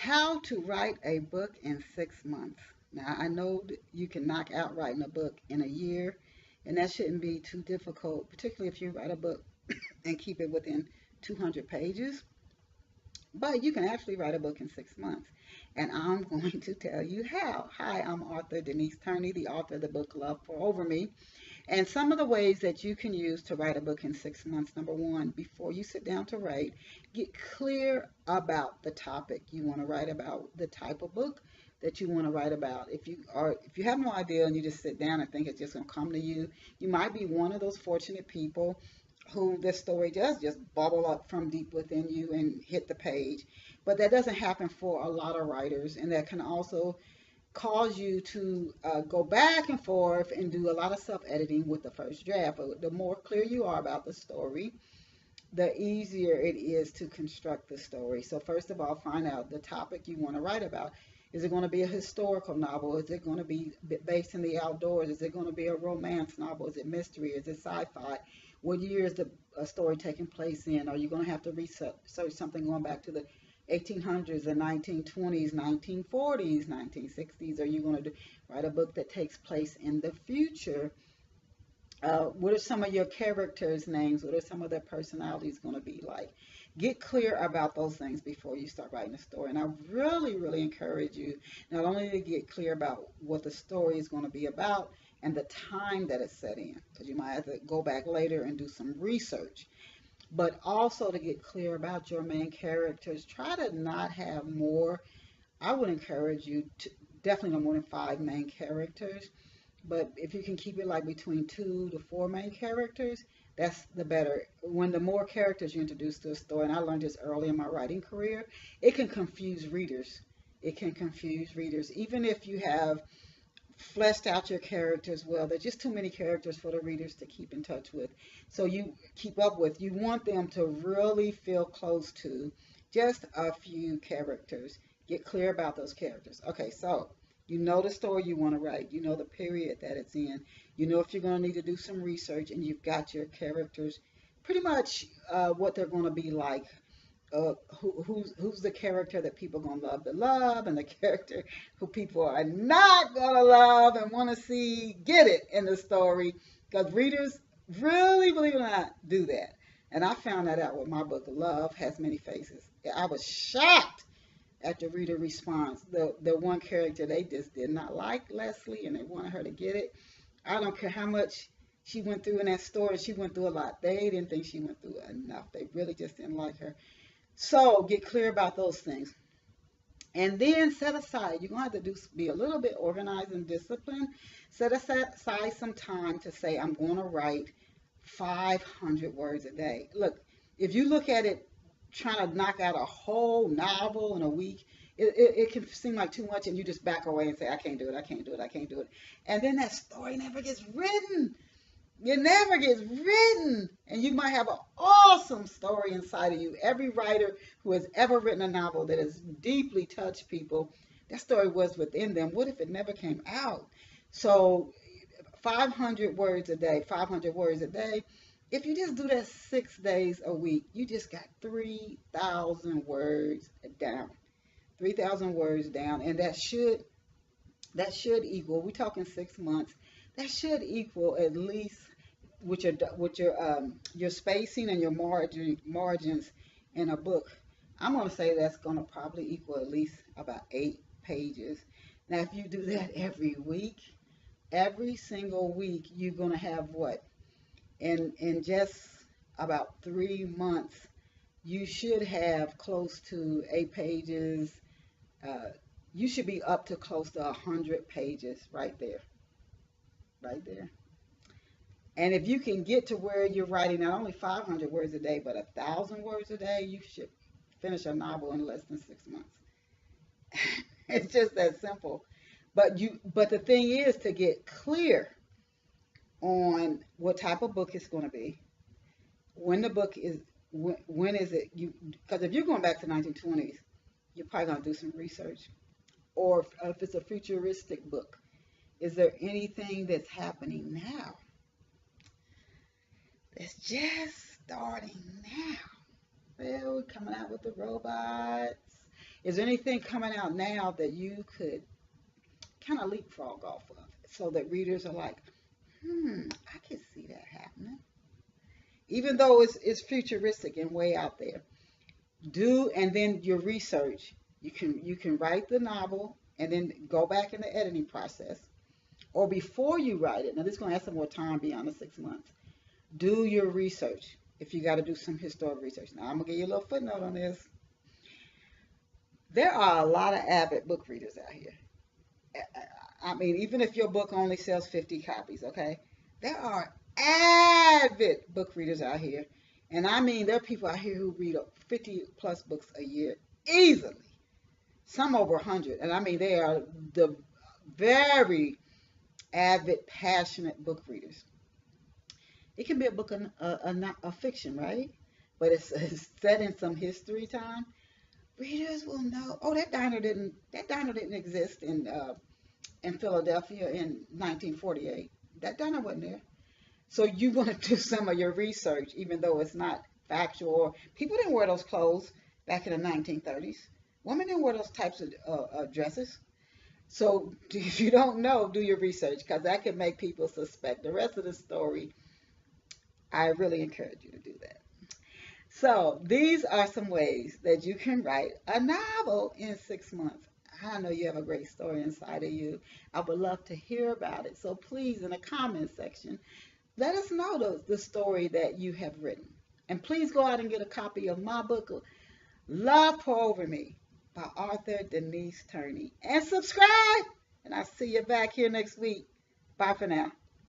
How to write a book in 6 months. Now, I know that you can knock out writing a book in a year, and that shouldn't be too difficult, particularly if you write a book and keep it within 200 pages. But you can actually write a book in 6 months. And I'm going to tell you how. Hi, I'm author Denise Turney, the author of the book Love Pour Over Me. And some of the ways that you can use to write a book in 6 months. Number one, before you sit down to write, get clear about the topic you want to write about, the type of book that you want to write about. If you have no idea and you just sit down and think it's just going to come to you, you might be one of those fortunate people who this story does just bubble up from deep within you and hit the page. But that doesn't happen for a lot of writers, and that can also cause you to go back and forth and do a lot of self editing with the first draft. But the more clear you are about the story, the easier it is to construct the story. So, first of all, find out the topic you want to write about. Is it going to be a historical novel? Is it going to be based in the outdoors? Is it going to be a romance novel? Is it mystery? Is it sci fi? What year is the story taking place in? Are you going to have to research something going back to the 1800s, the 1920s, 1940s, 1960s? Are you going to write a book that takes place in the future? What are some of your characters' names? What are some of their personalities going to be like? Get clear about those things before you start writing a story. And I really, really encourage you not only to get clear about what the story is going to be about and the time that it's set in, because you might have to go back later and do some research, but also to get clear about your main characters. Try to not have more. I would encourage you to definitely no more than five main characters. But if you can keep it like between 2 to 4 main characters, that's the better. When the more characters you introduce to a story, and I learned this early in my writing career, it can confuse readers. It can confuse readers. Even if you have fleshed out your characters well, there's just too many characters for the readers to keep in touch with. So you keep up with. You want them to really feel close to just a few characters. Get clear about those characters. Okay, so you know the story you want to write. You know the period that it's in. You know if you're going to need to do some research, and you've got your characters pretty much what they're going to be like. Who's the character that people are going to love, and the character who people are not going to love and want to see get it in the story. Because readers really, believe it or not, do that. And I found that out with my book, Love Has Many Faces. I was shocked at the reader response. The one character they just did not like, Leslie, and they wanted her to get it. I don't care how much she went through in that story. She went through a lot. They didn't think she went through enough. They really just didn't like her. So get clear about those things. And then set aside, you're going to have to be a little bit organized and disciplined. Set aside some time to say, I'm going to write 500 words a day. Look, if you look at it trying to knock out a whole novel in a week, it can seem like too much, and you just back away and say, I can't do it, I can't do it, I can't do it. And then that story never gets written. It never gets written. And you might have an awesome story inside of you. Every writer who has ever written a novel that has deeply touched people, that story was within them. What if it never came out? So 500 words a day, 500 words a day. If you just do that 6 days a week, you just got 3,000 words down. 3,000 words down. And that should equal, we're talking 6 months, that should equal at least with your spacing and your margins in a book. I'm going to say that's going to probably equal at least about 8 pages. Now, if you do that every week, every single week, you're going to have what? In just about 3 months, you should have close to 8 pages. You should be up to close to 100 pages right there. Right there. And if you can get to where you're writing not only 500 words a day, but 1,000 words a day, you should finish a novel in less than 6 months. It's just that simple. But the thing is to get clear on what type of book it's going to be, when the book is, when is it, because if you're going back to 1920s, you're probably going to do some research. Or if it's a futuristic book, is there anything that's happening now that's just starting now? Well, we're coming out with the robots, Is there anything coming out now that you could kind of leapfrog off of so that readers are like, I can see that happening? Even though it's futuristic and way out there. Do, and then your research. You can write the novel and then go back in the editing process. Or before you write it, now this is going to have some more time beyond the 6 months. Do your research if you got to do some historical research. Now I'm going to give you a little footnote on this. There are a lot of avid book readers out here. I mean, even if your book only sells 50 copies, okay? There are avid book readers out here. And I mean, there are people out here who read 50 plus books a year easily, some over 100. And I mean, they are the very avid, passionate book readers. It can be a book, a fiction, right? But it's set in some history time. Readers will know. Oh, that diner didn't exist in Philadelphia in 1948. That diner wasn't there. So you want to do some of your research, even though it's not factual. People didn't wear those clothes back in the 1930s. Women didn't wear those types of dresses. So if you don't know, do your research because that can make people suspect. The rest of the story, I really encourage you to do that. So these are some ways that you can write a novel in 6 months. I know you have a great story inside of you. I would love to hear about it. So please, in the comment section, let us know the story that you have written. And please go out and get a copy of my book, Love Pour Over Me, by author Denise Turney. And subscribe. And I'll see you back here next week. Bye for now.